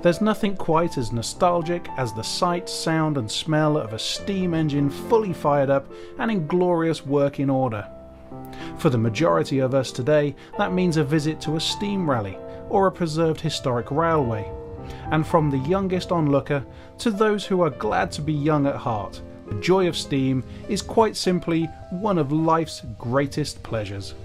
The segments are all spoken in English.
There's nothing quite as nostalgic as the sight, sound and smell of a steam engine fully fired up and in glorious working order. For the majority of us today, that means a visit to a steam rally or a preserved historic railway. And from the youngest onlooker to those who are glad to be young at heart, the joy of steam is quite simply one of life's greatest pleasures.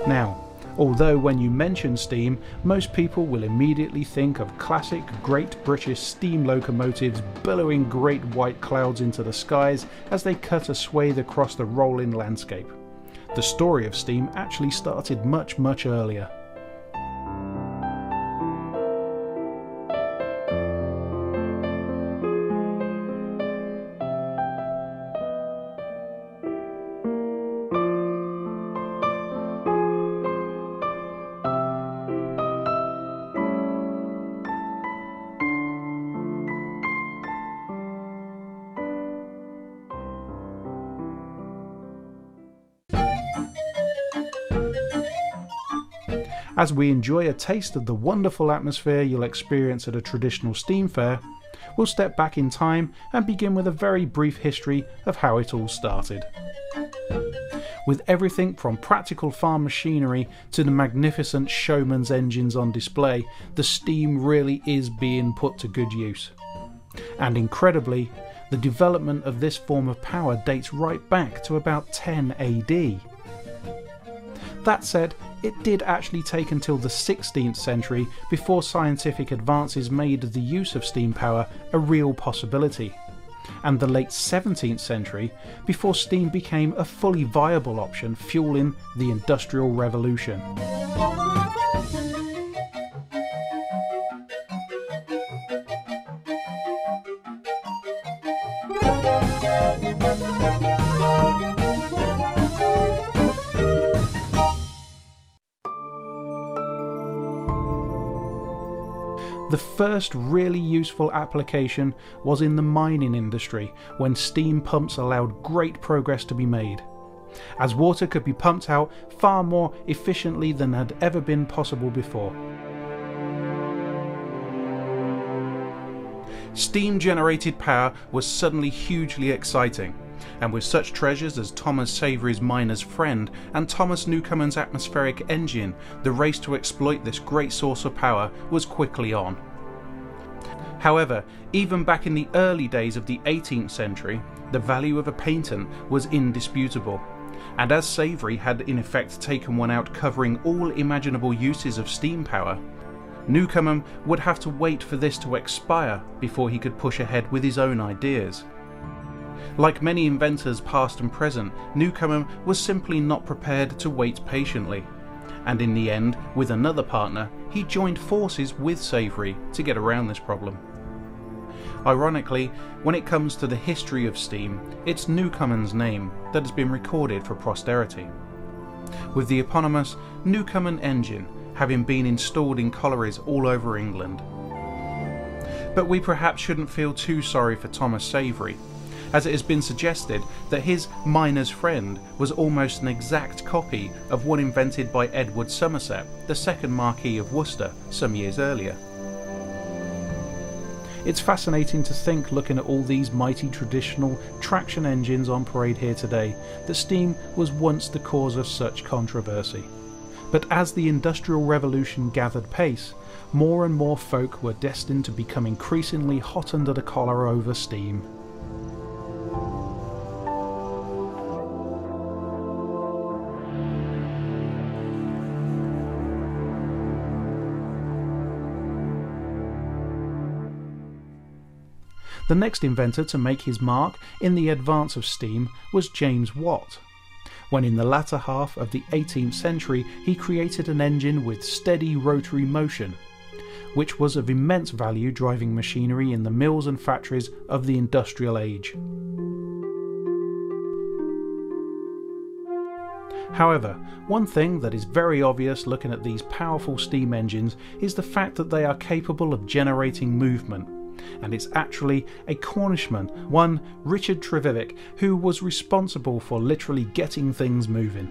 Now, although when you mention steam, most people will immediately think of classic Great British steam locomotives billowing great white clouds into the skies as they cut a swathe across the rolling landscape. The story of steam actually started much earlier. As we enjoy a taste of the wonderful atmosphere you'll experience at a traditional steam fair, we'll step back in time and begin with a very brief history of how it all started. With everything from practical farm machinery to the magnificent showman's engines on display, the steam really is being put to good use. And incredibly, the development of this form of power dates right back to about 10 AD. That said, it did actually take until the 16th century before scientific advances made the use of steam power a real possibility, and the late 17th century before steam became a fully viable option fueling the Industrial Revolution. The first really useful application was in the mining industry, when steam pumps allowed great progress to be made, as water could be pumped out far more efficiently than had ever been possible before. Steam-generated power was suddenly hugely exciting, and with such treasures as Thomas Savery's Miner's Friend and Thomas Newcomen's atmospheric engine, the race to exploit this great source of power was quickly on. However, even back in the early days of the 18th century, the value of a patent was indisputable, and as Savery had in effect taken one out covering all imaginable uses of steam power, Newcomen would have to wait for this to expire before he could push ahead with his own ideas. Like many inventors past and present, Newcomen was simply not prepared to wait patiently, and in the end, with another partner, he joined forces with Savery to get around this problem. Ironically, when it comes to the history of steam, it's Newcomen's name that has been recorded for posterity, with the eponymous Newcomen engine having been installed in collieries all over England. But we perhaps shouldn't feel too sorry for Thomas Savery, as it has been suggested that his Miner's Friend was almost an exact copy of one invented by Edward Somerset, the second Marquis of Worcester, some years earlier. It's fascinating to think, looking at all these mighty traditional traction engines on parade here today, that steam was once the cause of such controversy. But as the Industrial Revolution gathered pace, more and more folk were destined to become increasingly hot under the collar over steam. The next inventor to make his mark in the advance of steam was James Watt, when in the latter half of the 18th century he created an engine with steady rotary motion, which was of immense value driving machinery in the mills and factories of the industrial age. However, one thing that is very obvious looking at these powerful steam engines is the fact that they are capable of generating movement. And it's actually a Cornishman, one Richard Trevithick, who was responsible for literally getting things moving.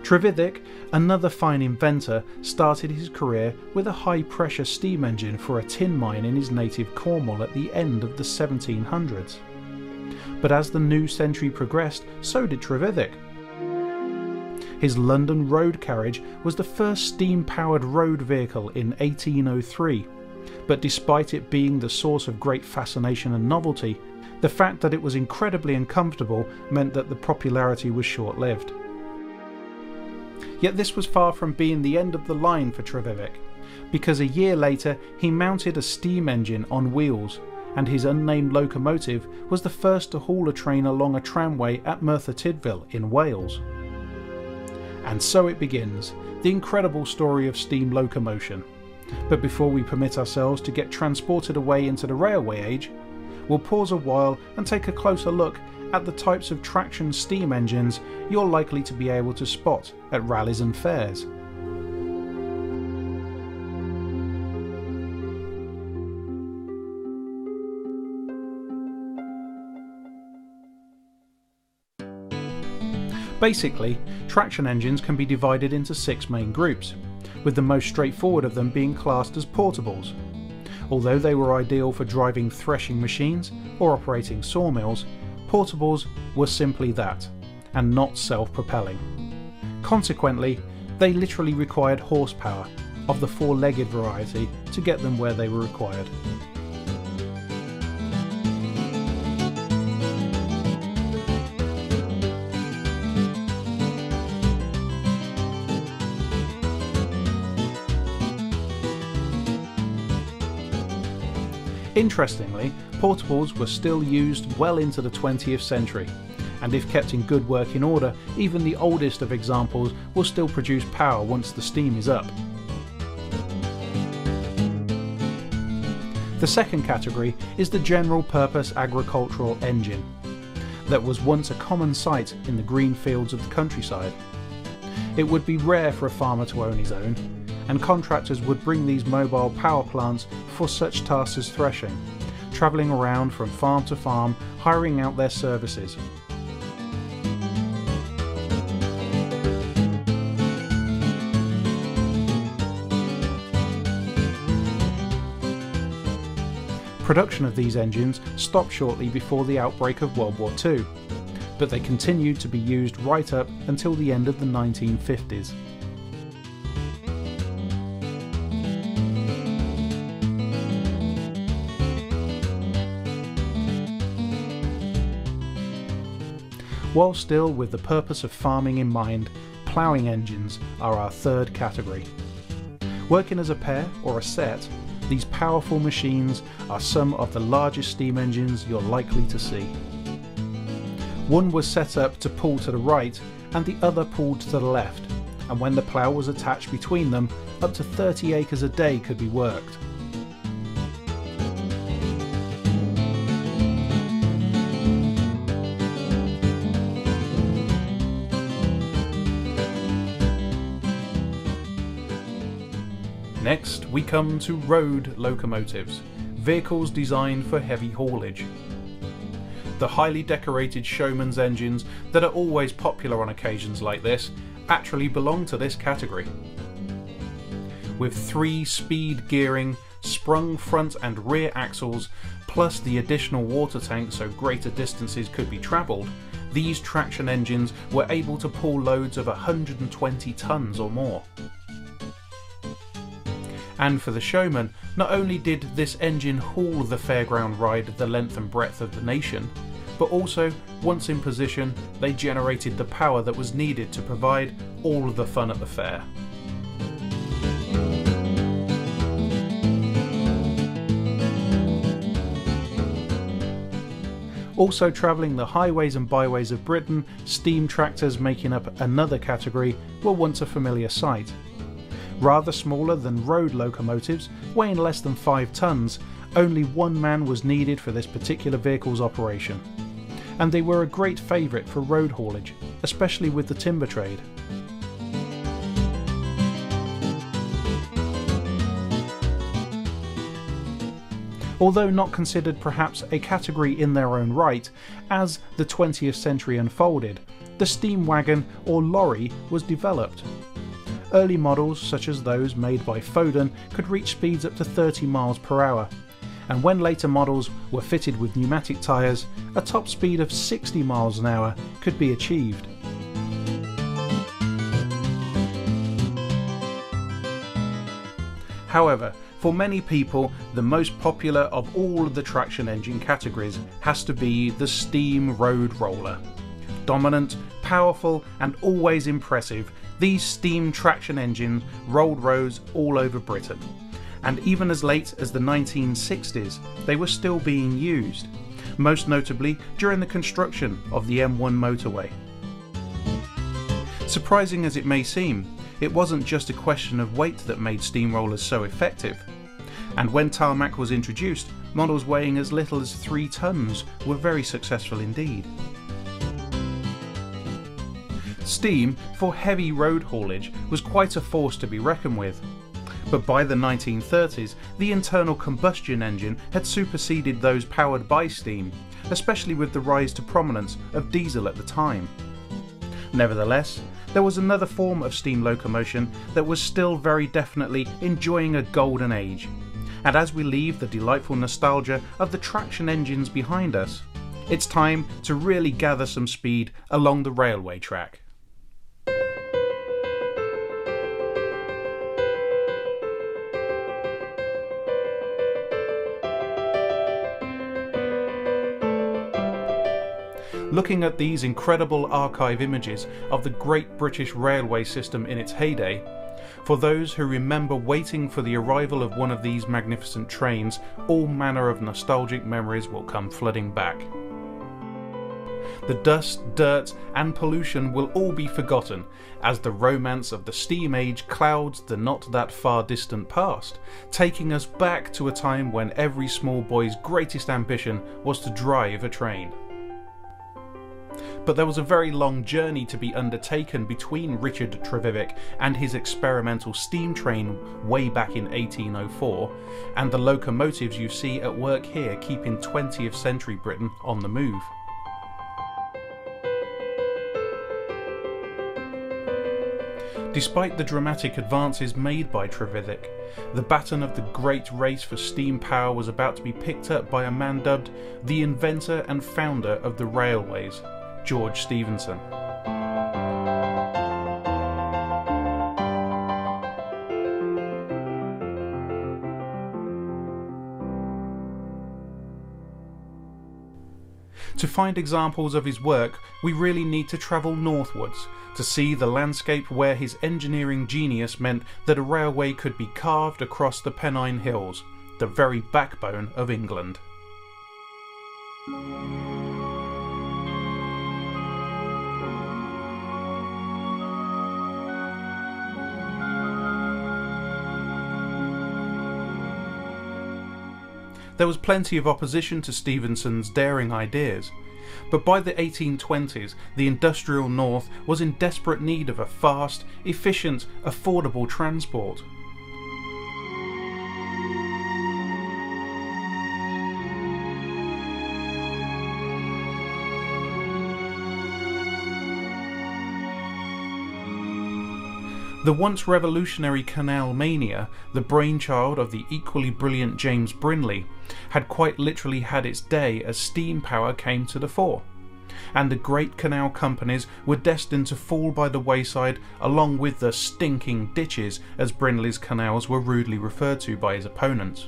Trevithick, another fine inventor, started his career with a high-pressure steam engine for a tin mine in his native Cornwall at the end of the 1700s. But as the new century progressed, so did Trevithick. His London road carriage was the first steam-powered road vehicle in 1803, but despite it being the source of great fascination and novelty, the fact that it was incredibly uncomfortable meant that the popularity was short-lived. Yet this was far from being the end of the line for Trevithick, because a year later he mounted a steam engine on wheels, and his unnamed locomotive was the first to haul a train along a tramway at Merthyr Tydfil in Wales. And so it begins, the incredible story of steam locomotion. But before we permit ourselves to get transported away into the railway age, we'll pause a while and take a closer look at the types of traction steam engines you're likely to be able to spot at rallies and fairs. Basically, traction engines can be divided into 6 main groups, with the most straightforward of them being classed as portables. Although they were ideal for driving threshing machines or operating sawmills, portables were simply that, and not self-propelling. Consequently, they literally required horsepower, of the 4-legged variety, to get them where they were required. Interestingly, portables were still used well into the 20th century, and if kept in good working order, even the oldest of examples will still produce power once the steam is up. The second category is the general purpose agricultural engine, that was once a common sight in the green fields of the countryside. It would be rare for a farmer to own his own, and contractors would bring these mobile power plants for such tasks as threshing, travelling around from farm to farm, hiring out their services. Production of these engines stopped shortly before the outbreak of World War II, but they continued to be used right up until the end of the 1950s. While still with the purpose of farming in mind, ploughing engines are our third category. Working as a pair or a set, these powerful machines are some of the largest steam engines you're likely to see. One was set up to pull to the right and the other pulled to the left, and when the plough was attached between them, up to 30 acres a day could be worked. Next, we come to road locomotives, vehicles designed for heavy haulage. The highly decorated showman's engines that are always popular on occasions like this actually belong to this category. With 3 speed gearing, sprung front and rear axles, plus the additional water tank so greater distances could be travelled, these traction engines were able to pull loads of 120 tons or more. And for the showman, not only did this engine haul the fairground ride the length and breadth of the nation, but also, once in position, they generated the power that was needed to provide all of the fun at the fair. Also travelling the highways and byways of Britain, steam tractors, making up another category, were once a familiar sight. Rather smaller than road locomotives, weighing less than 5 tons, only one man was needed for this particular vehicle's operation. and they were a great favourite for road haulage, especially with the timber trade. Although not considered perhaps a category in their own right, as the 20th century unfolded, the steam wagon or lorry was developed. Early models, such as those made by Foden, could reach speeds up to 30 miles per hour, and when later models were fitted with pneumatic tyres, a top speed of 60 miles an hour could be achieved. However, for many people, the most popular of all of the traction engine categories has to be the steam road roller. Dominant, powerful and always impressive, these steam traction engines rolled roads all over Britain. And even as late as the 1960s, they were still being used, most notably during the construction of the M1 motorway. Surprising as it may seem, it wasn't just a question of weight that made steamrollers so effective. And when tarmac was introduced, models weighing as little as 3 tons were very successful indeed. Steam for heavy road haulage was quite a force to be reckoned with. But by the 1930s, the internal combustion engine had superseded those powered by steam, especially with the rise to prominence of diesel at the time. Nevertheless, there was another form of steam locomotion that was still very definitely enjoying a golden age. And as we leave the delightful nostalgia of the traction engines behind us, it's time to really gather some speed along the railway track. Looking at these incredible archive images of the Great British Railway system in its heyday, for those who remember waiting for the arrival of one of these magnificent trains, all manner of nostalgic memories will come flooding back. The dust, dirt and pollution will all be forgotten as the romance of the steam age clouds the not that far distant past, taking us back to a time when every small boy's greatest ambition was to drive a train. But there was a very long journey to be undertaken between Richard Trevithick and his experimental steam train way back in 1804, and the locomotives you see at work here keeping 20th century Britain on the move. Despite the dramatic advances made by Trevithick, the baton of the great race for steam power was about to be picked up by a man dubbed the inventor and founder of the railways, George Stephenson. To find examples of his work, we really need to travel northwards to see the landscape where his engineering genius meant that a railway could be carved across the Pennine Hills, the very backbone of England. There was plenty of opposition to Stephenson's daring ideas, but by the 1820s the industrial north was in desperate need of a fast, efficient, affordable transport. The once revolutionary canal mania, the brainchild of the equally brilliant James Brindley, had quite literally had its day as steam power came to the fore, and the great canal companies were destined to fall by the wayside along with the stinking ditches, as Brindley's canals were rudely referred to by his opponents.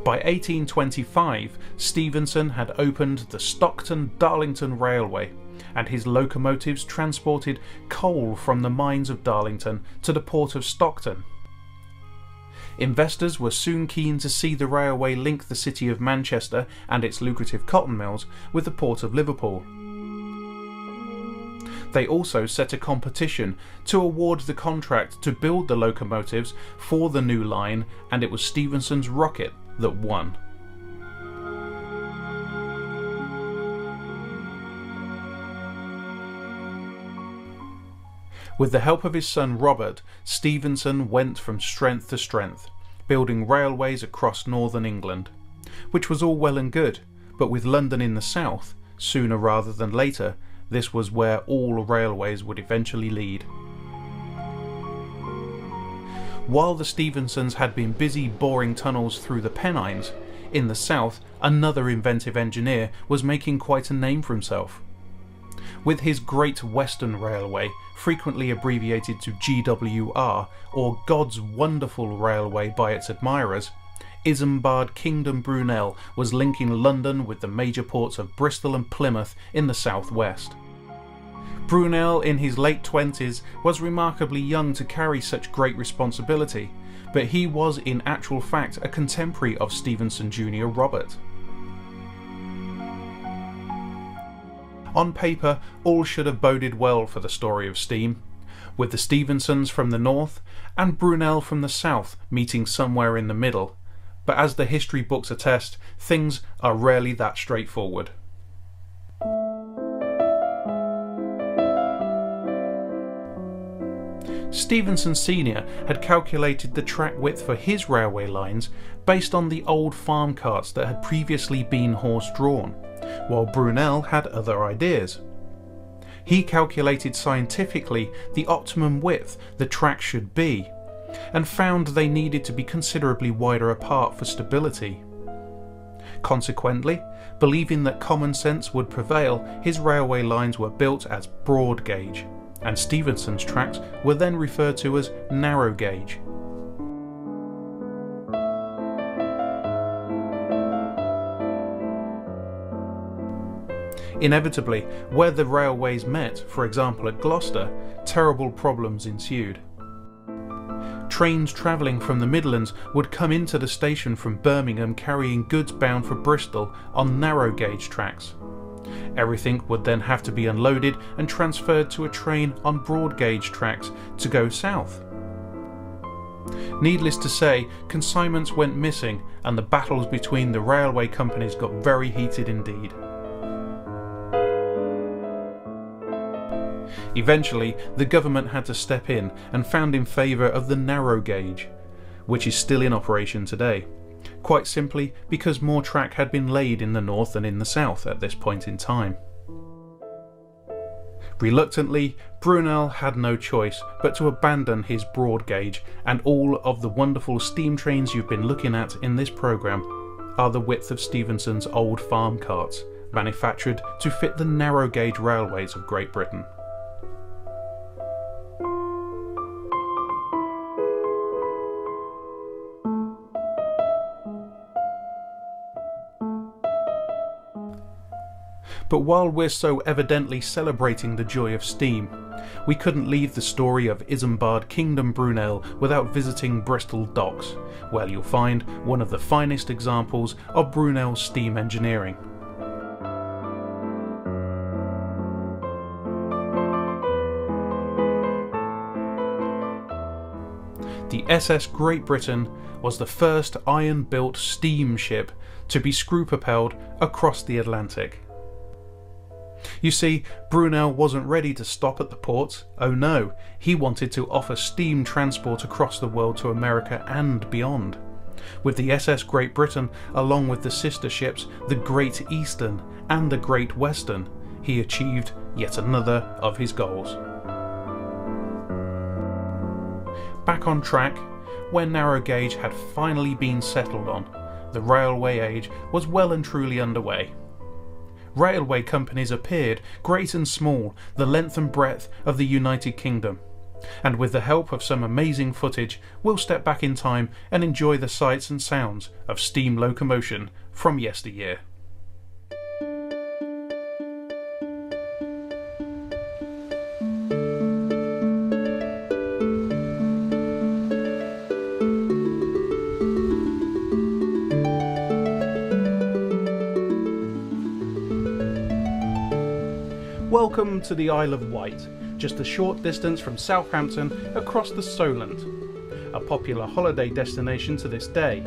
By 1825, Stephenson had opened the Stockton-Darlington Railway, and his locomotives transported coal from the mines of Darlington to the port of Stockton. Investors were soon keen to see the railway link the city of Manchester and its lucrative cotton mills with the port of Liverpool. They also set a competition to award the contract to build the locomotives for the new line, and it was Stephenson's rocket that won. With the help of his son Robert, Stephenson went from strength to strength, building railways across northern England, which was all well and good, but with London in the south, sooner rather than later, this was where all railways would eventually lead. While the Stephensons had been busy boring tunnels through the Pennines, in the south another inventive engineer was making quite a name for himself. With his Great Western Railway, frequently abbreviated to GWR, or God's Wonderful Railway by its admirers, Isambard Kingdom Brunel was linking London with the major ports of Bristol and Plymouth in the southwest. Brunel, in his late 20s, was remarkably young to carry such great responsibility, but he was in actual fact a contemporary of Stephenson Jr. Robert. On paper, all should have boded well for the story of steam, with the Stephensons from the north and Brunel from the south meeting somewhere in the middle, but as the history books attest, things are rarely that straightforward. Stephenson Sr. had calculated the track width for his railway lines based on the old farm carts that had previously been horse-drawn, while Brunel had other ideas. He calculated scientifically the optimum width the track should be, and found they needed to be considerably wider apart for stability. Consequently, believing that common sense would prevail, his railway lines were built as broad gauge, and Stephenson's tracks were then referred to as narrow gauge. Inevitably, where the railways met, for example at Gloucester, terrible problems ensued. Trains travelling from the Midlands would come into the station from Birmingham carrying goods bound for Bristol on narrow gauge tracks. Everything would then have to be unloaded and transferred to a train on broad gauge tracks to go south. Needless to say, consignments went missing and the battles between the railway companies got very heated indeed. Eventually, the government had to step in and found in favour of the narrow gauge, which is still in operation today, quite simply because more track had been laid in the north than in the south at this point in time. Reluctantly, Brunel had no choice but to abandon his broad gauge, and all of the wonderful steam trains you've been looking at in this programme are the width of Stephenson's old farm carts, manufactured to fit the narrow gauge railways of Great Britain. But while we're so evidently celebrating the joy of steam, we couldn't leave the story of Isambard Kingdom Brunel without visiting Bristol Docks, where you'll find one of the finest examples of Brunel's steam engineering. The SS Great Britain was the first iron-built steamship to be screw-propelled across the Atlantic. You see, Brunel wasn't ready to stop at the ports. Oh no, he wanted to offer steam transport across the world to America and beyond. With the SS Great Britain, along with the sister ships, the Great Eastern and the Great Western, he achieved yet another of his goals. Back on track, where narrow gauge had finally been settled on, the railway age was well and truly underway. Railway companies appeared, great and small, the length and breadth of the United Kingdom, and with the help of some amazing footage, we'll step back in time and enjoy the sights and sounds of steam locomotion from yesteryear. Welcome to the Isle of Wight, just a short distance from Southampton across the Solent, a popular holiday destination to this day.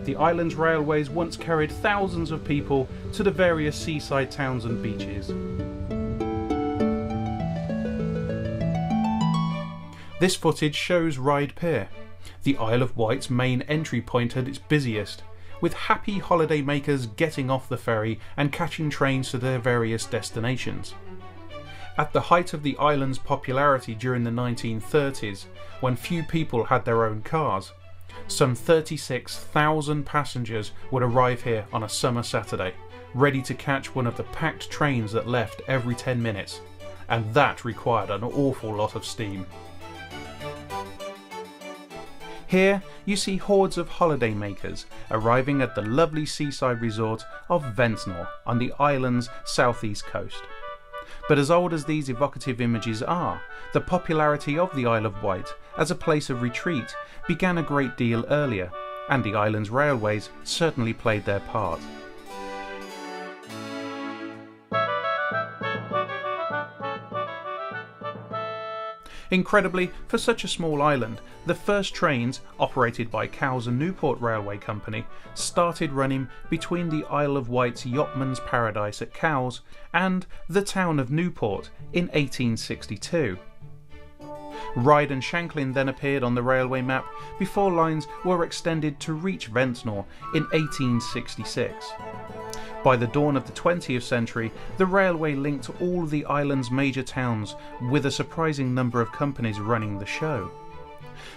The island's railways once carried thousands of people to the various seaside towns and beaches. This footage shows Ryde Pier, the Isle of Wight's main entry point at its busiest, with happy holiday makers getting off the ferry and catching trains to their various destinations. At the height of the island's popularity during the 1930s, when few people had their own cars, some 36,000 passengers would arrive here on a summer Saturday, ready to catch one of the packed trains that left every 10 minutes, and that required an awful lot of steam. Here you see hordes of holiday makers arriving at the lovely seaside resort of Ventnor on the island's southeast coast. But as old as these evocative images are, the popularity of the Isle of Wight as a place of retreat began a great deal earlier, and the island's railways certainly played their part. Incredibly, for such a small island, the first trains, operated by Cowes and Newport Railway Company, started running between the Isle of Wight's Yachtman's Paradise at Cowes and the town of Newport in 1862. Ryde and Shanklin then appeared on the railway map before lines were extended to reach Ventnor in 1866. By the dawn of the 20th century, the railway linked all the island's major towns, with a surprising number of companies running the show.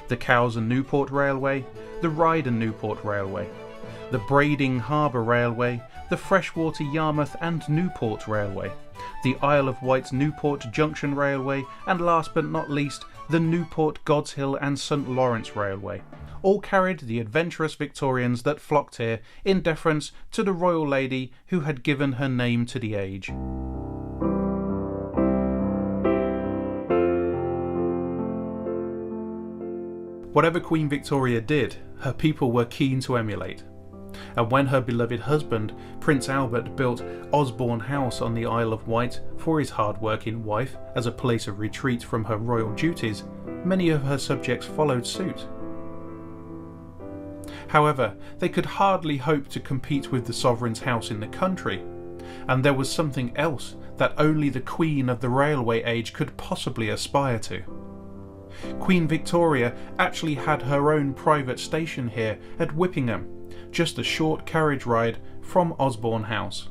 The Cowes and Newport Railway, the Ryde and Newport Railway, the Brading Harbour Railway, the Freshwater Yarmouth and Newport Railway, the Isle of Wight Newport Junction Railway, and last but not least, the Newport Godshill and St Lawrence Railway. All carried the adventurous Victorians that flocked here in deference to the royal lady who had given her name to the age. Whatever Queen Victoria did, her people were keen to emulate. And when her beloved husband, Prince Albert, built Osborne House on the Isle of Wight for his hard-working wife as a place of retreat from her royal duties, many of her subjects followed suit. However, they could hardly hope to compete with the sovereign's house in the country, and there was something else that only the Queen of the railway age could possibly aspire to. Queen Victoria actually had her own private station here at Whippingham, just a short carriage ride from Osborne House.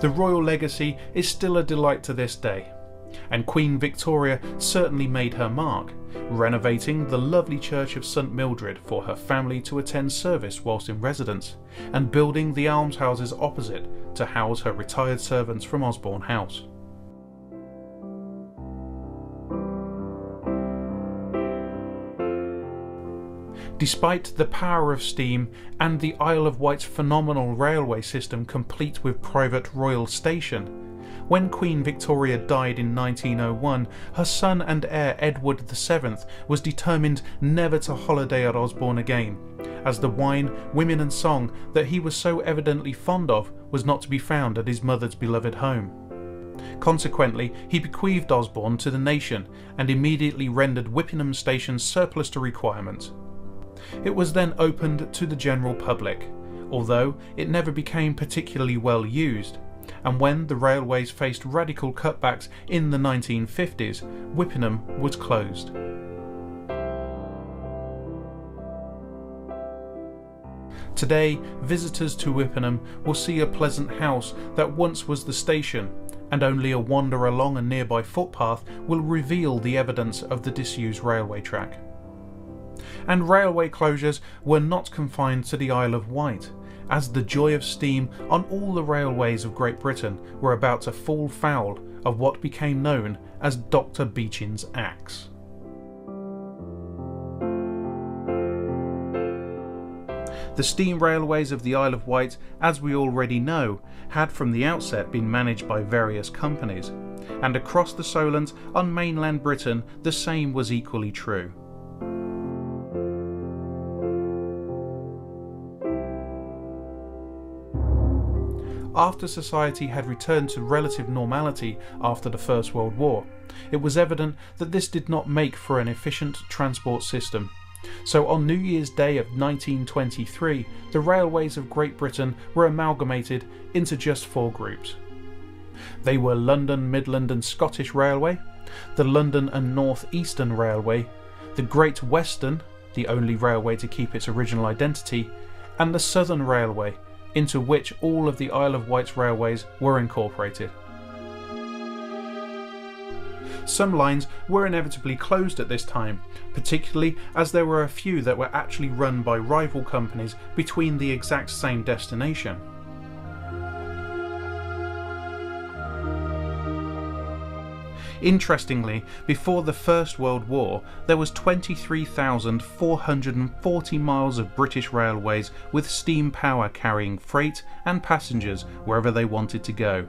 The royal legacy is still a delight to this day, and Queen Victoria certainly made her mark, renovating the lovely church of St Mildred for her family to attend service whilst in residence, and building the almshouses opposite to house her retired servants from Osborne House. Despite the power of steam and the Isle of Wight's phenomenal railway system complete with private royal station, when Queen Victoria died in 1901, her son and heir Edward VII was determined never to holiday at Osborne again, as the wine, women and song that he was so evidently fond of was not to be found at his mother's beloved home. Consequently, he bequeathed Osborne to the nation and immediately rendered Whippingham Station surplus to requirements. It was then opened to the general public, although it never became particularly well used, and when the railways faced radical cutbacks in the 1950s, Whippingham was closed. Today, visitors to Whippingham will see a pleasant house that once was the station, and only a wander along a nearby footpath will reveal the evidence of the disused railway track. And railway closures were not confined to the Isle of Wight, as the joy of steam on all the railways of Great Britain were about to fall foul of what became known as Dr. Beechin's axe. The steam railways of the Isle of Wight, as we already know, had from the outset been managed by various companies, and across the Solent on mainland Britain the same was equally true. After society had returned to relative normality after the First World War, it was evident that this did not make for an efficient transport system. So on New Year's Day of 1923, the railways of Great Britain were amalgamated into just 4 groups. They were London, Midland and Scottish Railway, the London and North Eastern Railway, the Great Western, the only railway to keep its original identity, and the Southern Railway, into which all of the Isle of Wight's railways were incorporated. Some lines were inevitably closed at this time, particularly as there were a few that were actually run by rival companies between the exact same destination. Interestingly, before the First World War, there was 23,440 miles of British railways with steam power carrying freight and passengers wherever they wanted to go.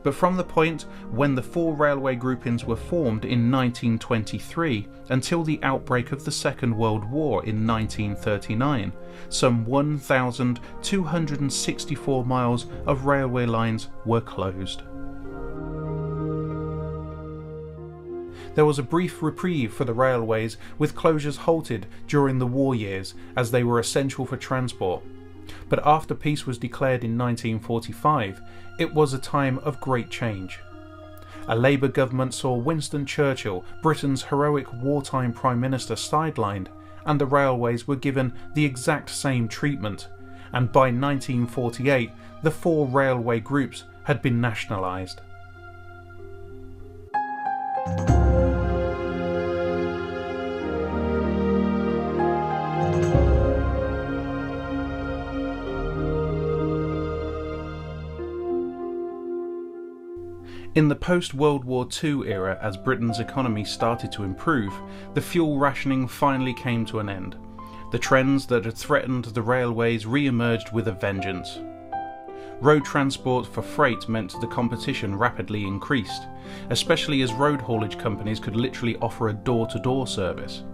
But from the point when the 4 railway groupings were formed in 1923 until the outbreak of the Second World War in 1939, some 1,264 miles of railway lines were closed. There was a brief reprieve for the railways, with closures halted during the war years as they were essential for transport. But after peace was declared in 1945, it was a time of great change. A Labour government saw Winston Churchill, Britain's heroic wartime Prime Minister, sidelined, and the railways were given the exact same treatment, and by 1948 the 4 railway groups had been nationalised. In the post-World War II era, as Britain's economy started to improve, the fuel rationing finally came to an end. The trends that had threatened the railways re-emerged with a vengeance. Road transport for freight meant the competition rapidly increased, especially as road haulage companies could literally offer a door-to-door service.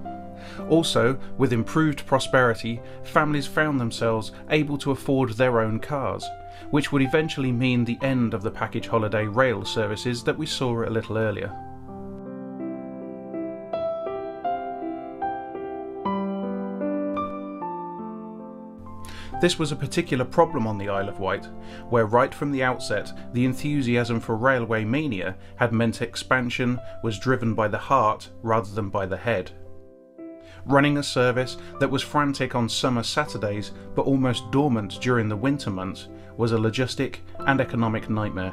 Also, with improved prosperity, families found themselves able to afford their own cars, which would eventually mean the end of the package holiday rail services that we saw a little earlier. This was a particular problem on the Isle of Wight, where right from the outset the enthusiasm for railway mania had meant expansion was driven by the heart rather than by the head. Running a service that was frantic on summer Saturdays but almost dormant during the winter months was a logistic and economic nightmare.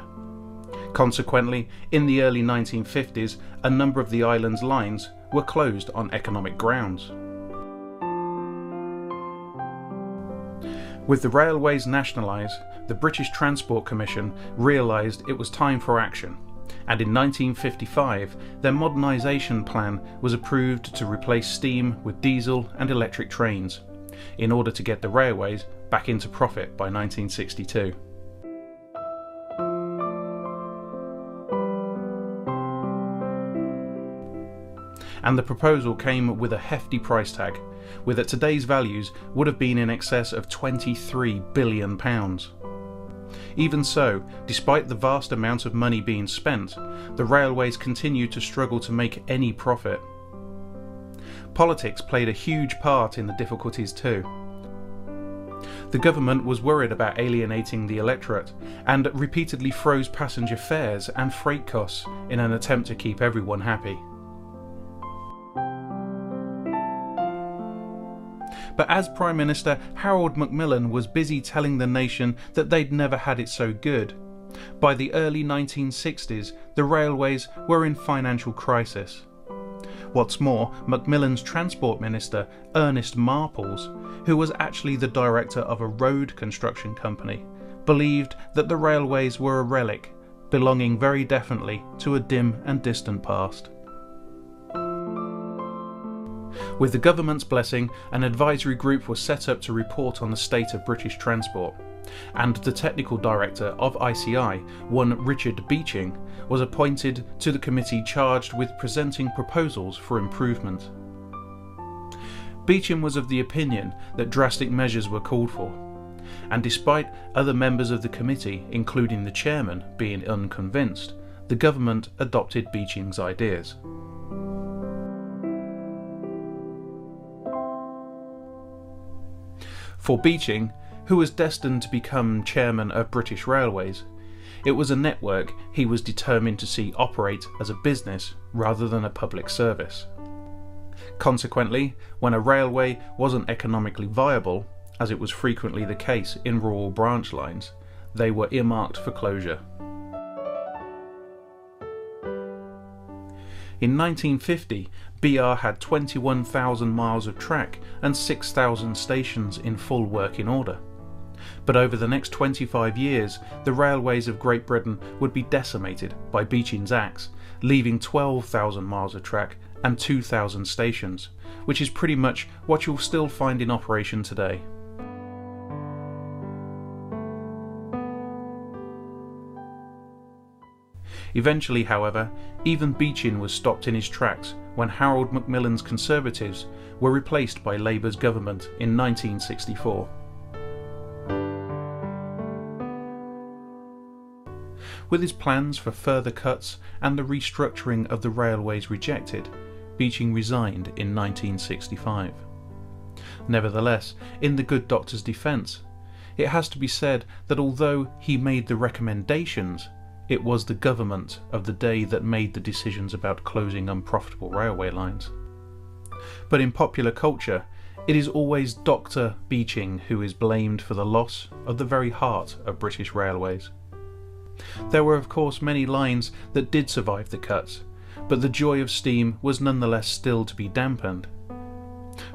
Consequently, in the early 1950s, a number of the island's lines were closed on economic grounds. With the railways nationalised, the British Transport Commission realised it was time for action, and in 1955 their modernisation plan was approved to replace steam with diesel and electric trains, in order to get the railways back into profit by 1962. And the proposal came with a hefty price tag, which at today's values would have been in excess of £23 billion. Even so, despite the vast amount of money being spent, the railways continued to struggle to make any profit. Politics played a huge part in the difficulties too. The government was worried about alienating the electorate and repeatedly froze passenger fares and freight costs in an attempt to keep everyone happy. But as Prime Minister, Harold Macmillan was busy telling the nation that they'd never had it so good. By the early 1960s, the railways were in financial crisis. What's more, Macmillan's Transport Minister, Ernest Marples, who was actually the director of a road construction company, believed that the railways were a relic, belonging very definitely to a dim and distant past. With the government's blessing, an advisory group was set up to report on the state of British transport, and the technical director of ICI, one Richard Beeching, was appointed to the committee charged with presenting proposals for improvement. Beeching was of the opinion that drastic measures were called for, and despite other members of the committee, including the chairman, being unconvinced, the government adopted Beeching's ideas. For Beeching, who was destined to become chairman of British Railways, It was a network he was determined to see operate as a business rather than a public service. Consequently, when a railway wasn't economically viable, as it was frequently the case in rural branch lines, they were earmarked for closure. In 1950, BR had 21,000 miles of track and 6,000 stations in full working order. But over the next 25 years, the railways of Great Britain would be decimated by Beeching's axe, leaving 12,000 miles of track and 2,000 stations, which is pretty much what you'll still find in operation today. Eventually, however, even Beeching was stopped in his tracks when Harold Macmillan's Conservatives were replaced by Labour's government in 1964. With his plans for further cuts and the restructuring of the railways rejected, Beeching resigned in 1965. Nevertheless, in the good doctor's defence, it has to be said that although he made the recommendations, it was the government of the day that made the decisions about closing unprofitable railway lines. But in popular culture, it is always Dr. Beeching who is blamed for the loss of the very heart of British railways. There were of course many lines that did survive the cuts, but the joy of steam was nonetheless still to be dampened.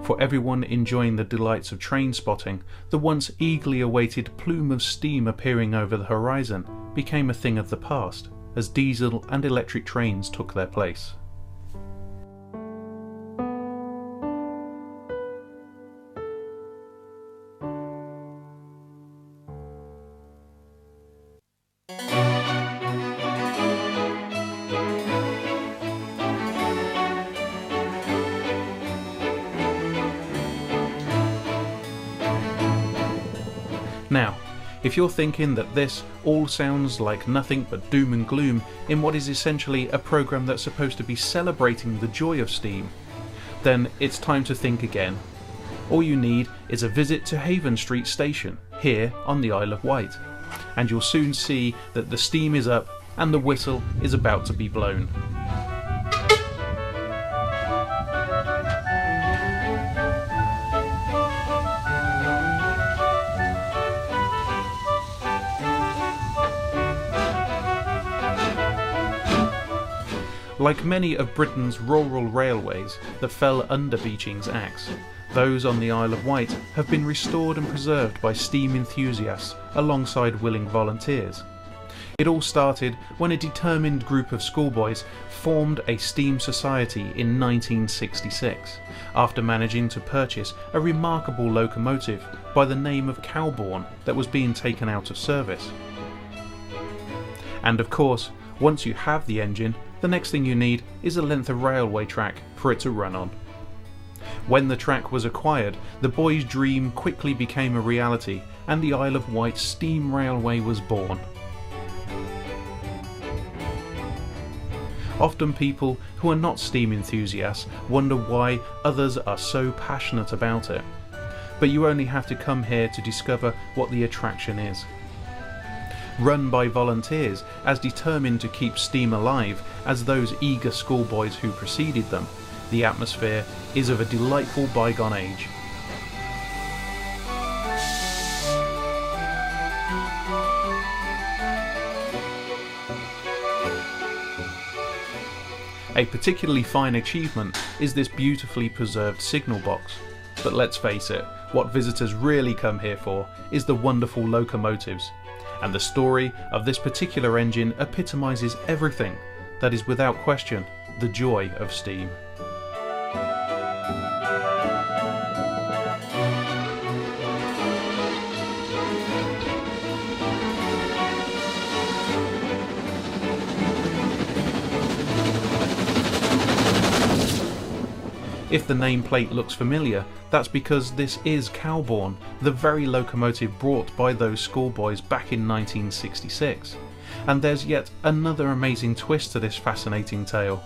For everyone enjoying the delights of train spotting, the once eagerly awaited plume of steam appearing over the horizon became a thing of the past, as diesel and electric trains took their place. Now, if you're thinking that this all sounds like nothing but doom and gloom in what is essentially a programme that's supposed to be celebrating the joy of steam, then it's time to think again. All you need is a visit to Haven Street Station, here on the Isle of Wight, and you'll soon see that the steam is up and the whistle is about to be blown. Like many of Britain's rural railways that fell under Beeching's axe, those on the Isle of Wight have been restored and preserved by steam enthusiasts alongside willing volunteers. It all started when a determined group of schoolboys formed a steam society in 1966, after managing to purchase a remarkable locomotive by the name of Cowborn that was being taken out of service. And of course, once you have the engine, the next thing you need is a length of railway track for it to run on. When the track was acquired, the boys' dream quickly became a reality and the Isle of Wight Steam Railway was born. Often people who are not steam enthusiasts wonder why others are so passionate about it, but you only have to come here to discover what the attraction is. Run by volunteers as determined to keep steam alive as those eager schoolboys who preceded them, the atmosphere is of a delightful bygone age. A particularly fine achievement is this beautifully preserved signal box. But let's face it, what visitors really come here for is the wonderful locomotives. And the story of this particular engine epitomises everything that is without question the joy of steam. If the nameplate looks familiar, that's because this is Cowborn, the very locomotive brought by those schoolboys back in 1966. And there's yet another amazing twist to this fascinating tale.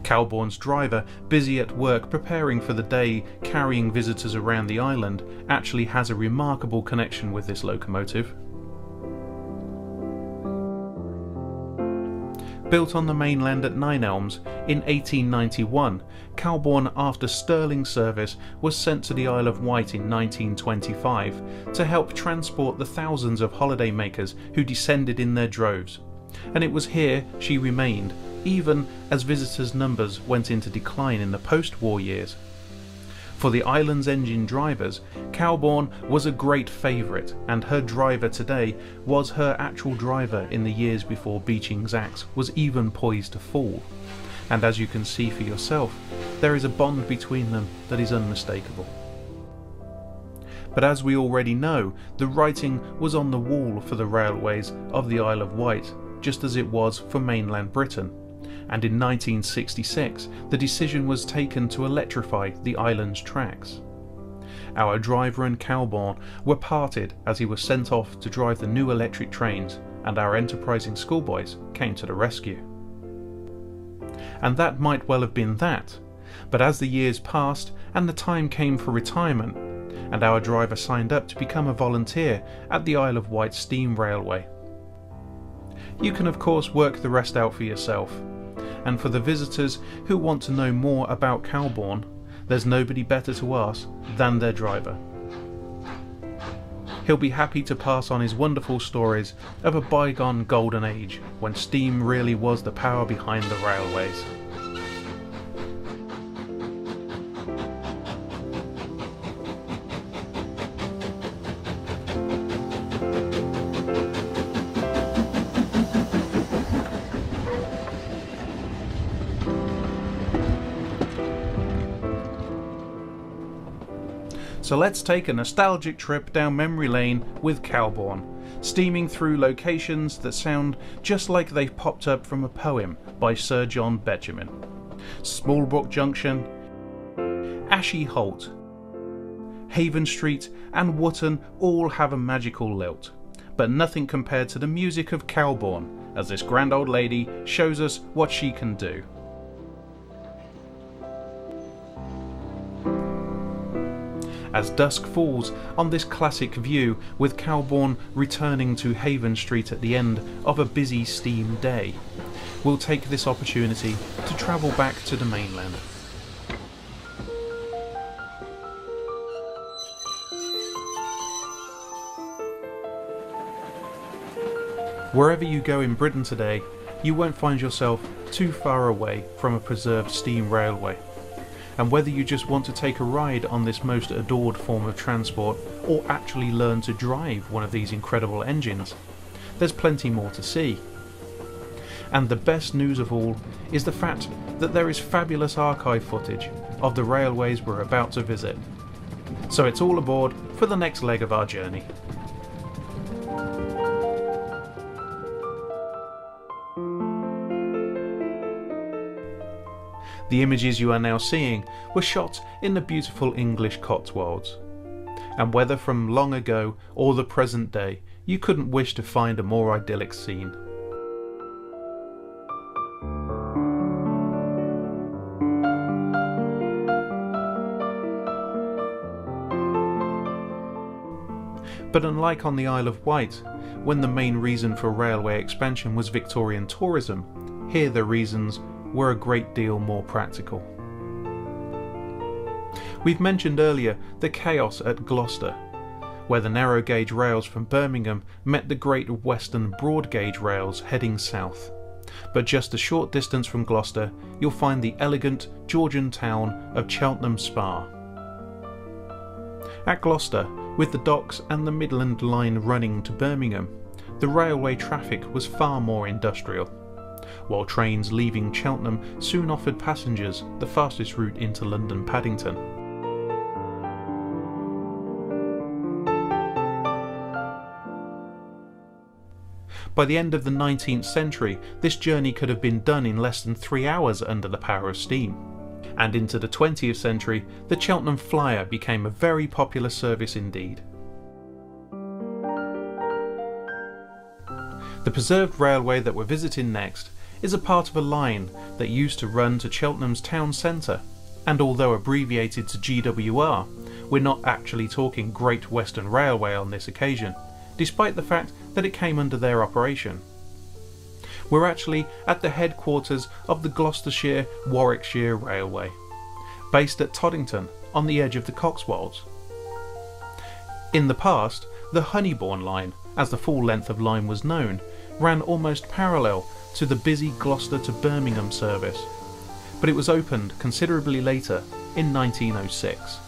Calbourne's driver, busy at work preparing for the day carrying visitors around the island, actually has a remarkable connection with this locomotive. Built on the mainland at Nine Elms in 1891, Calbourne, after sterling service, was sent to the Isle of Wight in 1925 to help transport the thousands of holidaymakers who descended in their droves, and it was here she remained, even as visitors' numbers went into decline in the post-war years. For the island's engine drivers, Calbourne was a great favourite, and her driver today was her actual driver in the years before Beeching's axe was even poised to fall. And as you can see for yourself, there is a bond between them that is unmistakable. But as we already know, the writing was on the wall for the railways of the Isle of Wight, just as it was for mainland Britain. And in 1966 the decision was taken to electrify the island's tracks. Our driver and Calbourne were parted as he was sent off to drive the new electric trains, and our enterprising schoolboys came to the rescue. And that might well have been that, but as the years passed and the time came for retirement, and our driver signed up to become a volunteer at the Isle of Wight Steam Railway. You can of course work the rest out for yourself. And for the visitors who want to know more about Calbourne, there's nobody better to ask than their driver. He'll be happy to pass on his wonderful stories of a bygone golden age when steam really was the power behind the railways. So let's take a nostalgic trip down memory lane with Calbourne, steaming through locations that sound just like they've popped up from a poem by Sir John Betjeman. Smallbrook Junction, Ashy Holt, Haven Street and Wootton all have a magical lilt, but nothing compared to the music of Calbourne, as this grand old lady shows us what she can do. As dusk falls on this classic view, with Calbourne returning to Haven Street at the end of a busy steam day, we'll take this opportunity to travel back to the mainland. Wherever you go in Britain today, you won't find yourself too far away from a preserved steam railway. And whether you just want to take a ride on this most adored form of transport, or actually learn to drive one of these incredible engines, there's plenty more to see. And the best news of all is the fact that there is fabulous archive footage of the railways we're about to visit. So it's all aboard for the next leg of our journey. The images you are now seeing were shot in the beautiful English Cotswolds, and whether from long ago or the present day, you couldn't wish to find a more idyllic scene. But unlike on the Isle of Wight, when the main reason for railway expansion was Victorian tourism, here the reasons were a great deal more practical. We've mentioned earlier the chaos at Gloucester, where the narrow gauge rails from Birmingham met the Great Western broad gauge rails heading south. But just a short distance from Gloucester, you'll find the elegant Georgian town of Cheltenham Spa. At Gloucester, with the docks and the Midland Line running to Birmingham, the railway traffic was far more industrial, while trains leaving Cheltenham soon offered passengers the fastest route into London Paddington. By the end of the 19th century, this journey could have been done in less than 3 hours under the power of steam. And into the 20th century, the Cheltenham Flyer became a very popular service indeed. The preserved railway that we're visiting next is a part of a line that used to run to Cheltenham's town centre, and although abbreviated to GWR, we're not actually talking Great Western Railway on this occasion, despite the fact that it came under their operation. We're actually at the headquarters of the Gloucestershire-Warwickshire Railway, based at Toddington on the edge of the Cotswolds. In the past, the Honeybourne line, as the full length of line was known, ran almost parallel to the busy Gloucester to Birmingham service, but it was opened considerably later in 1906.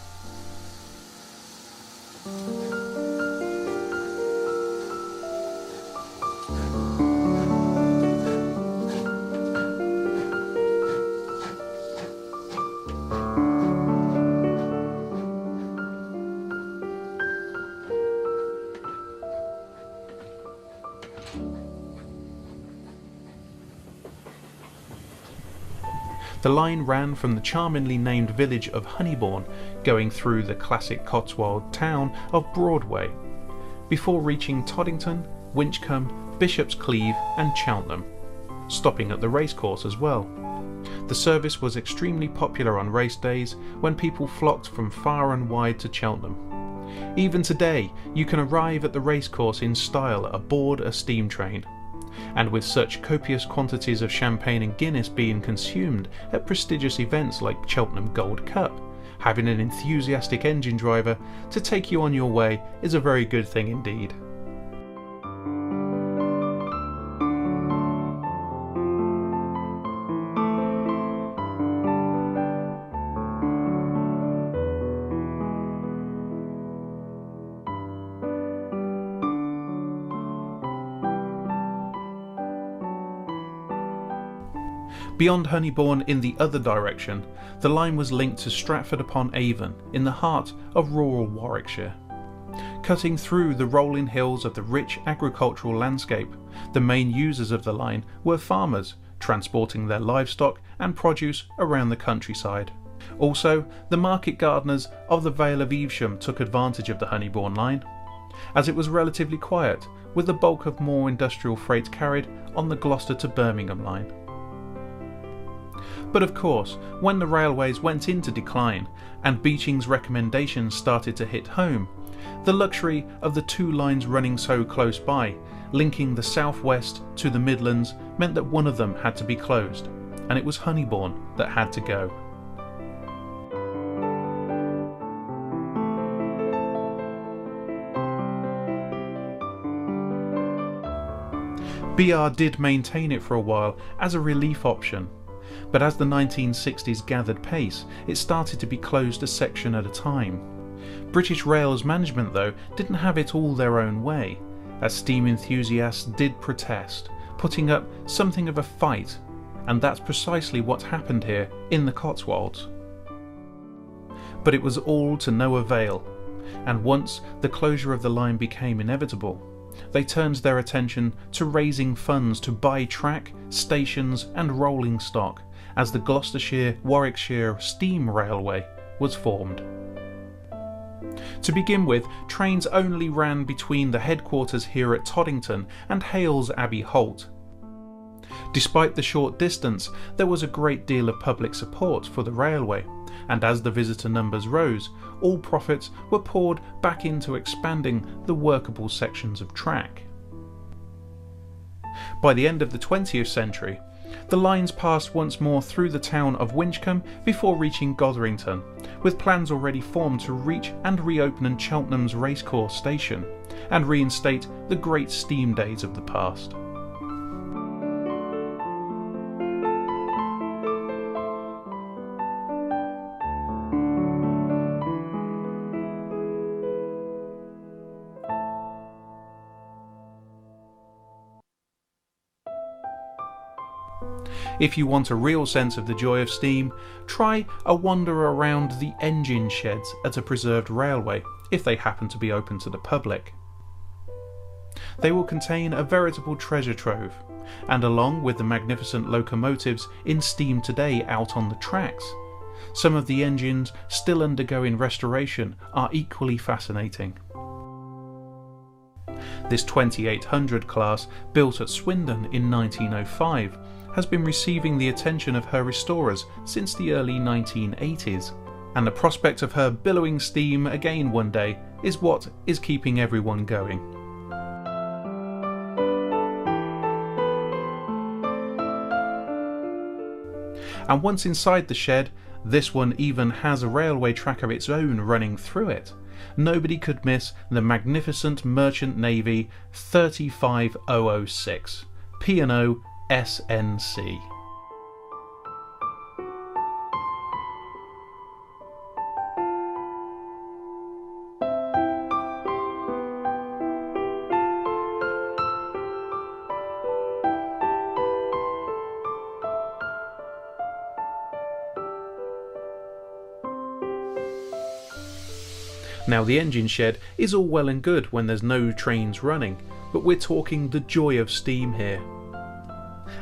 The line ran from the charmingly named village of Honeybourne, going through the classic Cotswold town of Broadway, before reaching Toddington, Winchcombe, Bishop's Cleeve and Cheltenham, stopping at the racecourse as well. The service was extremely popular on race days when people flocked from far and wide to Cheltenham. Even today, you can arrive at the racecourse in style aboard a steam train. And with such copious quantities of champagne and Guinness being consumed at prestigious events like Cheltenham Gold Cup, having an enthusiastic engine driver to take you on your way is a very good thing indeed. Beyond Honeybourne in the other direction, the line was linked to Stratford-upon-Avon in the heart of rural Warwickshire. Cutting through the rolling hills of the rich agricultural landscape, the main users of the line were farmers, transporting their livestock and produce around the countryside. Also, the market gardeners of the Vale of Evesham took advantage of the Honeybourne line, as it was relatively quiet, with the bulk of more industrial freight carried on the Gloucester to Birmingham line. But of course, when the railways went into decline and Beeching's recommendations started to hit home, the luxury of the two lines running so close by, linking the southwest to the Midlands, meant that one of them had to be closed, and it was Honeybourne that had to go. BR did maintain it for a while as a relief option, but as the 1960s gathered pace, it started to be closed a section at a time. British Rail's management, though, didn't have it all their own way, as steam enthusiasts did protest, putting up something of a fight, and that's precisely what happened here in the Cotswolds. But it was all to no avail, and once the closure of the line became inevitable, they turned their attention to raising funds to buy track, stations and rolling stock as the Gloucestershire-Warwickshire Steam Railway was formed. To begin with, trains only ran between the headquarters here at Toddington and Hales Abbey Holt. Despite the short distance, there was a great deal of public support for the railway, and as the visitor numbers rose, all profits were poured back into expanding the workable sections of track. By the end of the 20th century, the lines passed once more through the town of Winchcombe before reaching Gotherington, with plans already formed to reach and reopen Cheltenham's racecourse station, and reinstate the great steam days of the past. If you want a real sense of the joy of steam, try a wander around the engine sheds at a preserved railway, if they happen to be open to the public. They will contain a veritable treasure trove, and along with the magnificent locomotives in steam today out on the tracks, some of the engines still undergoing restoration are equally fascinating. This 2800 class, built at Swindon in 1905, has been receiving the attention of her restorers since the early 1980s, and the prospect of her billowing steam again one day is what is keeping everyone going. And once inside the shed, this one even has a railway track of its own running through it. Nobody could miss the magnificent Merchant Navy 35006 P&O SNC. Now, the engine shed is all well and good when there's no trains running, but we're talking the joy of steam here.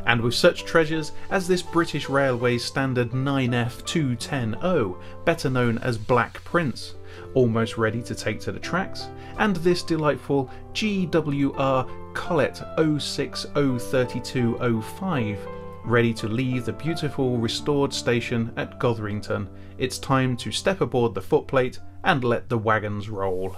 And with such treasures as this British Railways standard 9F210O, better known as Black Prince, almost ready to take to the tracks, and this delightful GWR Collet 0603205, ready to leave the beautiful restored station at Gotherington, it's time to step aboard the footplate and let the wagons roll.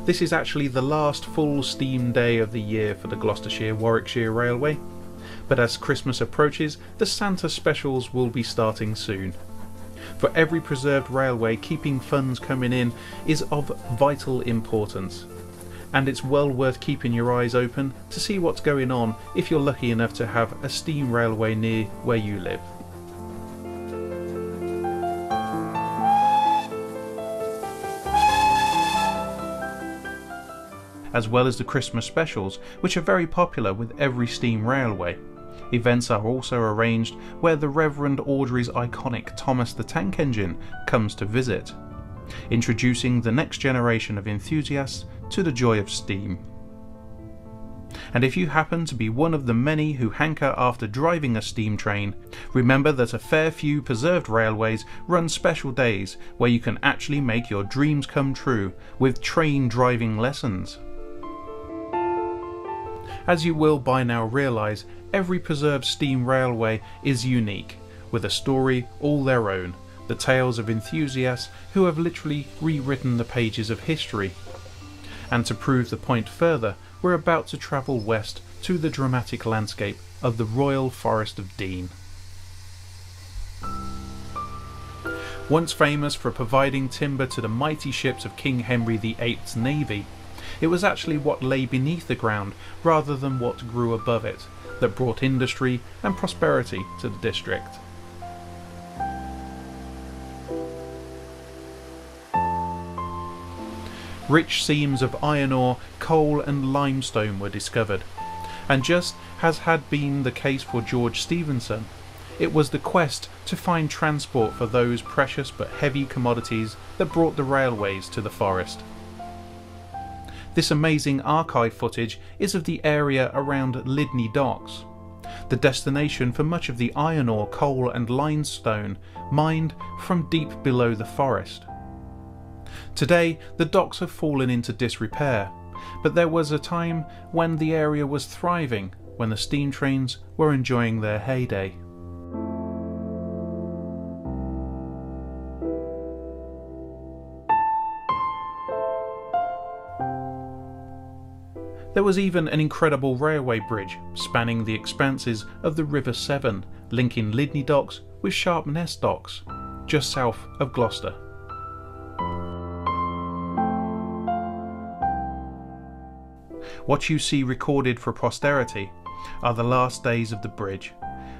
This is actually the last full steam day of the year for the Gloucestershire-Warwickshire Railway, but as Christmas approaches, the Santa specials will be starting soon. For every preserved railway, keeping funds coming in is of vital importance, and it's well worth keeping your eyes open to see what's going on if you're lucky enough to have a steam railway near where you live. As well as the Christmas specials, which are very popular with every steam railway. Events are also arranged where the Reverend Audrey's iconic Thomas the Tank Engine comes to visit, introducing the next generation of enthusiasts to the joy of steam. And if you happen to be one of the many who hanker after driving a steam train, remember that a fair few preserved railways run special days where you can actually make your dreams come true with train driving lessons. As you will by now realise, every preserved steam railway is unique, with a story all their own, the tales of enthusiasts who have literally rewritten the pages of history. And to prove the point further, we're about to travel west to the dramatic landscape of the Royal Forest of Dean. Once famous for providing timber to the mighty ships of King Henry VIII's navy, it was actually what lay beneath the ground rather than what grew above it that brought industry and prosperity to the district. Rich seams of iron ore, coal and limestone were discovered, and just as had been the case for George Stephenson, it was the quest to find transport for those precious but heavy commodities that brought the railways to the forest. This amazing archive footage is of the area around Lydney Docks, the destination for much of the iron ore, coal and limestone mined from deep below the forest. Today the docks have fallen into disrepair, but there was a time when the area was thriving, when the steam trains were enjoying their heyday. There was even an incredible railway bridge spanning the expanses of the River Severn, linking Lydney Docks with Sharpness Docks, just south of Gloucester. What you see recorded for posterity are the last days of the bridge,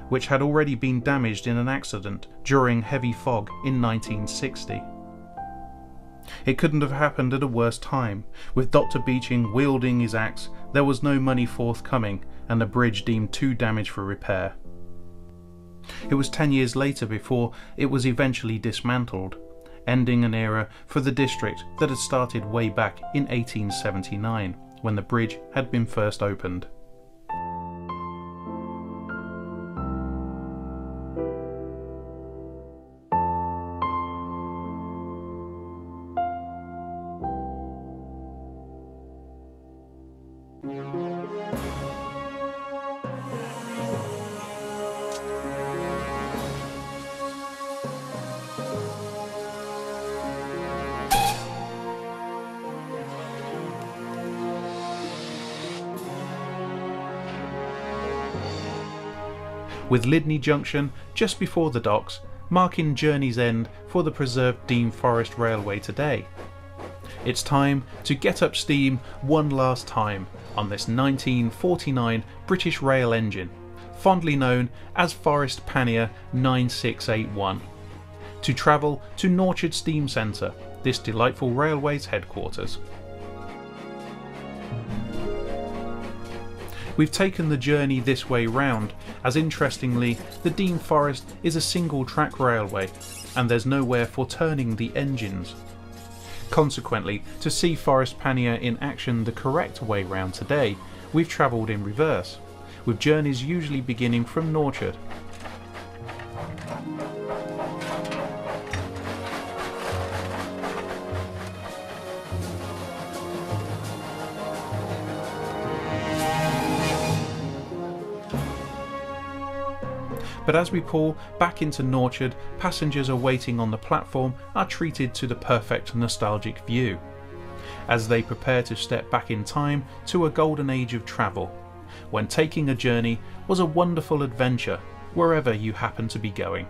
which had already been damaged in an accident during heavy fog in 1960. It couldn't have happened at a worse time. With Dr. Beeching wielding his axe, there was no money forthcoming, and the bridge deemed too damaged for repair. It was 10 years later before it was eventually dismantled, ending an era for the district that had started way back in 1879, when the bridge had been first opened. With Lydney Junction just before the docks, marking journey's end for the preserved Dean Forest Railway today. It's time to get up steam one last time on this 1949 British rail engine, fondly known as Forest Pannier 9681, to travel to Norchard Steam Centre, this delightful railway's headquarters. We've taken the journey this way round, as interestingly the Dean Forest is a single track railway and there's nowhere for turning the engines. Consequently, to see Forest Pannier in action the correct way round today, we've travelled in reverse, with journeys usually beginning from Norchard. But as we pull back into Norchard, passengers awaiting on the platform are treated to the perfect nostalgic view, as they prepare to step back in time to a golden age of travel, when taking a journey was a wonderful adventure wherever you happen to be going.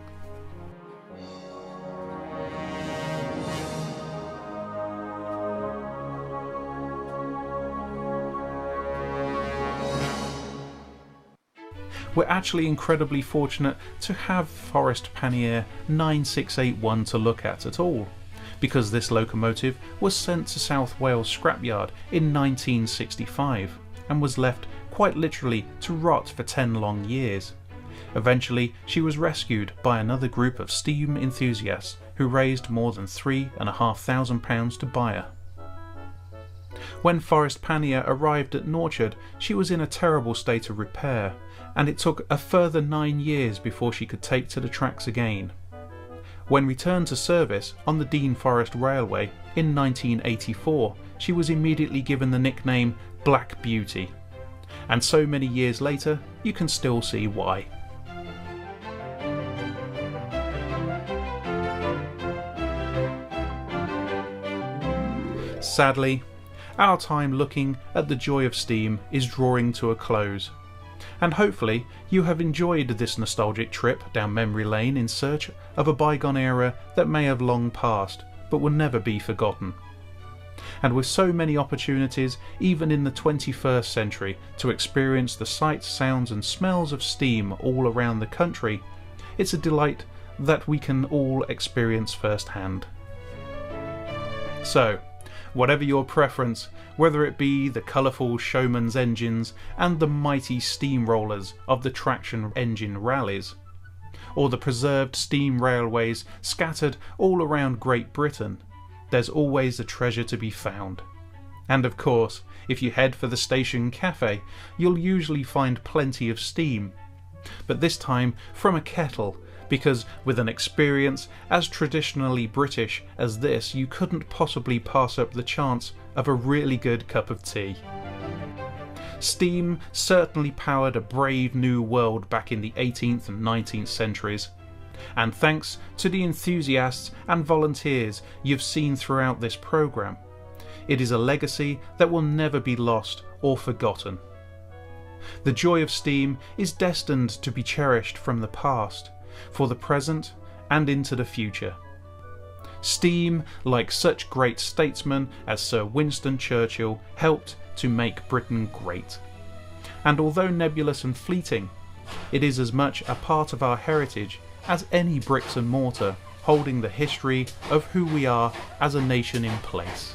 We're actually incredibly fortunate to have Forest Pannier 9681 to look at all, because this locomotive was sent to South Wales scrapyard in 1965 and was left quite literally to rot for 10 long years. Eventually she was rescued by another group of steam enthusiasts who raised more than £3,500 to buy her. When Forest Pannier arrived at Norchard, she was in a terrible state of repair, and it took a further 9 years before she could take to the tracks again. When returned to service on the Dean Forest Railway in 1984, she was immediately given the nickname Black Beauty, and so many years later you can still see why. Sadly, our time looking at the joy of steam is drawing to a close, and hopefully you have enjoyed this nostalgic trip down memory lane in search of a bygone era that may have long passed but will never be forgotten. And with so many opportunities even in the 21st century to experience the sights, sounds and smells of steam all around the country, it's a delight that we can all experience firsthand. So, whatever your preference, whether it be the colourful showman's engines and the mighty steamrollers of the traction engine rallies, or the preserved steam railways scattered all around Great Britain, there's always a treasure to be found. And of course, if you head for the station cafe, you'll usually find plenty of steam, but this time from a kettle, because with an experience as traditionally British as this, you couldn't possibly pass up the chance of a really good cup of tea. Steam certainly powered a brave new world back in the 18th and 19th centuries, and thanks to the enthusiasts and volunteers you've seen throughout this programme, it is a legacy that will never be lost or forgotten. The joy of steam is destined to be cherished from the past, for the present and into the future. Steam, like such great statesmen as Sir Winston Churchill, helped to make Britain great. And although nebulous and fleeting, it is as much a part of our heritage as any bricks and mortar holding the history of who we are as a nation in place.